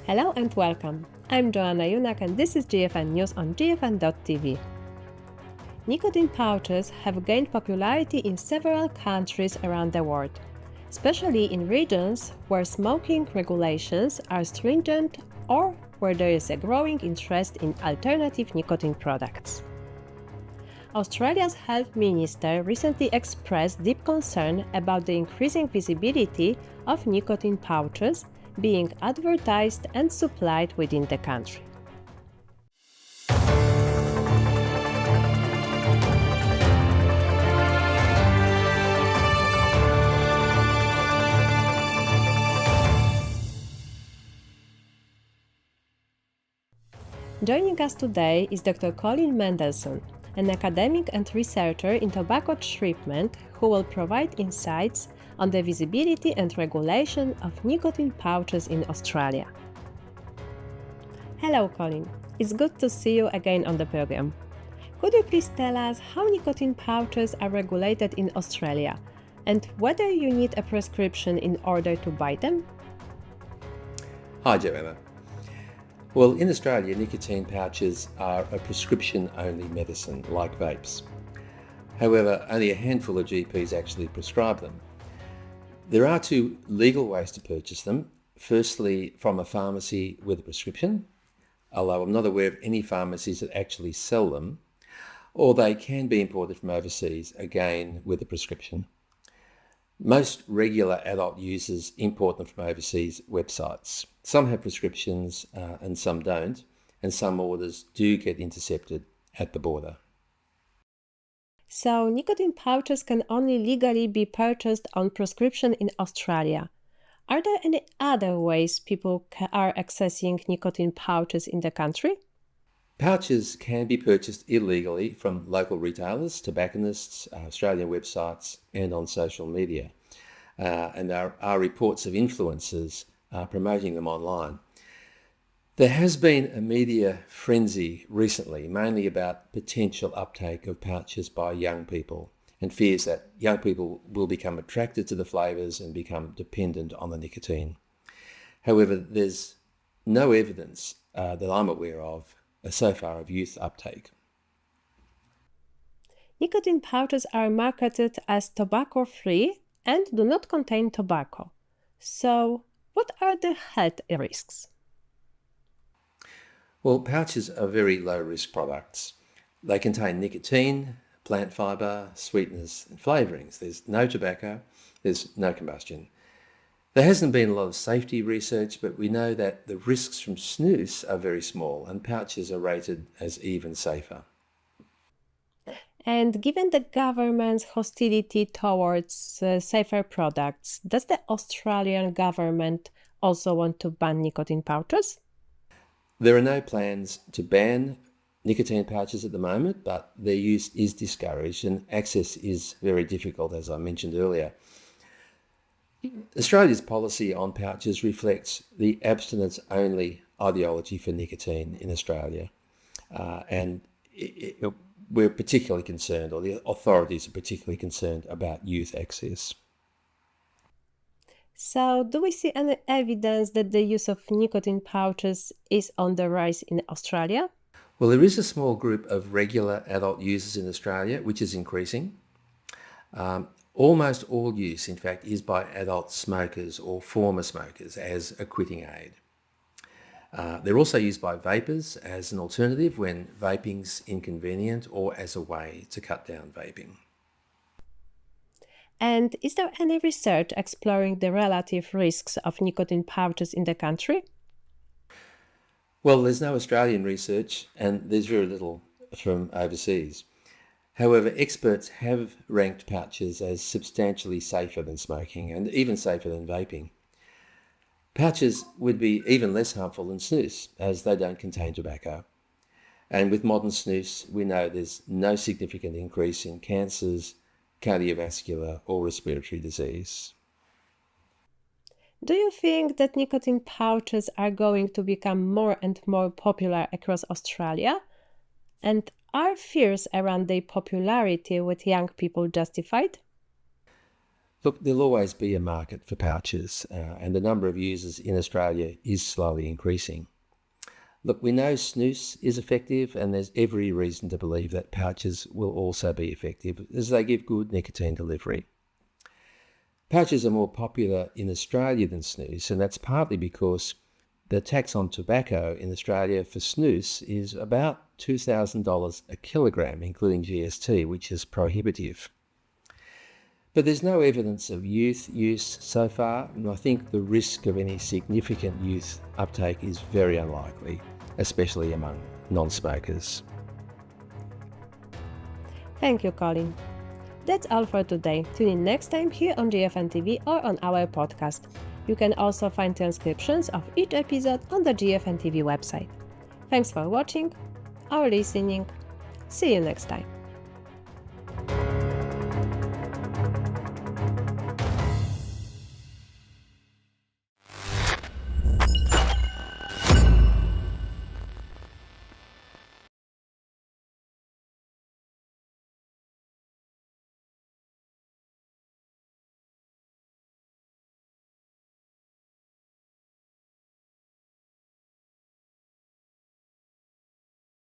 Hello and welcome. I'm Joanna Junak and this is GFN News on gfn.tv. Nicotine pouches have gained popularity in several countries around the world, especially in regions where smoking regulations are stringent or where there is a growing interest in alternative nicotine products. Australia's health minister recently expressed deep concern about the increasing visibility of nicotine pouches being advertised and supplied within the country. Joining us today is Dr. Colin Mendelsohn, an academic and researcher in tobacco treatment who will provide insights on the visibility and regulation of nicotine pouches in Australia. Hello, Colin. It's good to see you again on the program. Could you please tell us how nicotine pouches are regulated in Australia and whether you need a prescription in order to buy them? Hi, Joanna. Well, in Australia, nicotine pouches are a prescription-only medicine like vapes. However, only a handful of GPs actually prescribe them. There are two legal ways to purchase them. Firstly, from a pharmacy with a prescription, although I'm not aware of any pharmacies that actually sell them, or they can be imported from overseas, again with a prescription. Most regular adult users import them from overseas websites. Some have prescriptions and some don't, and some orders do get intercepted at the border. So, nicotine pouches can only legally be purchased on prescription in Australia. Are there any other ways people are accessing nicotine pouches in the country? Pouches can be purchased illegally from local retailers, tobacconists, Australian websites, and on social media. And there are reports of influencers promoting them online. There has been a media frenzy recently, mainly about potential uptake of pouches by young people and fears that young people will become attracted to the flavours and become dependent on the nicotine. However, there's no evidence that I'm aware of so far of youth uptake. Nicotine pouches are marketed as tobacco-free and do not contain tobacco. So, what are the health risks? Well, pouches are very low-risk products. They contain nicotine, plant fibre, sweeteners and flavourings. There's no tobacco, there's no combustion. There hasn't been a lot of safety research, but we know that the risks from snus are very small and pouches are rated as even safer. And given the government's hostility towards safer products, does the Australian government also want to ban nicotine pouches? There are no plans to ban nicotine pouches at the moment, but their use is discouraged and access is very difficult, as I mentioned earlier. Australia's policy on pouches reflects the abstinence-only ideology for nicotine in Australia, and we're particularly concerned, or the authorities are particularly concerned about youth access. So, do we see any evidence that the use of nicotine pouches is on the rise in Australia? Well, there is a small group of regular adult users in Australia, which is increasing. Almost all use, in fact, is by adult smokers or former smokers as a quitting aid. They're also used by vapers as an alternative when vaping's inconvenient or as a way to cut down vaping. And is there any research exploring the relative risks of nicotine pouches in the country? Well, there's no Australian research and there's very little from overseas. However, experts have ranked pouches as substantially safer than smoking and even safer than vaping. Pouches would be even less harmful than snus, as they don't contain tobacco. And with modern snus, we know there's no significant increase in cancers, cardiovascular or respiratory disease. Do you think that nicotine pouches are going to become more and more popular across Australia? And are fears around their popularity with young people justified? Look, there'll always be a market for pouches, and the number of users in Australia is slowly increasing. Look, we know snus is effective, and there's every reason to believe that pouches will also be effective as they give good nicotine delivery. Pouches are more popular in Australia than snus, and that's partly because the tax on tobacco in Australia for snus is about $2,000 a kilogram, including GST, which is prohibitive. But there's no evidence of youth use so far, and I think the risk of any significant youth uptake is very unlikely, especially among non-smokers. Thank you, Colin. That's all for today. Tune in next time here on GFN TV or on our podcast. You can also find transcriptions of each episode on the GFN TV website. Thanks for watching or listening. See you next time.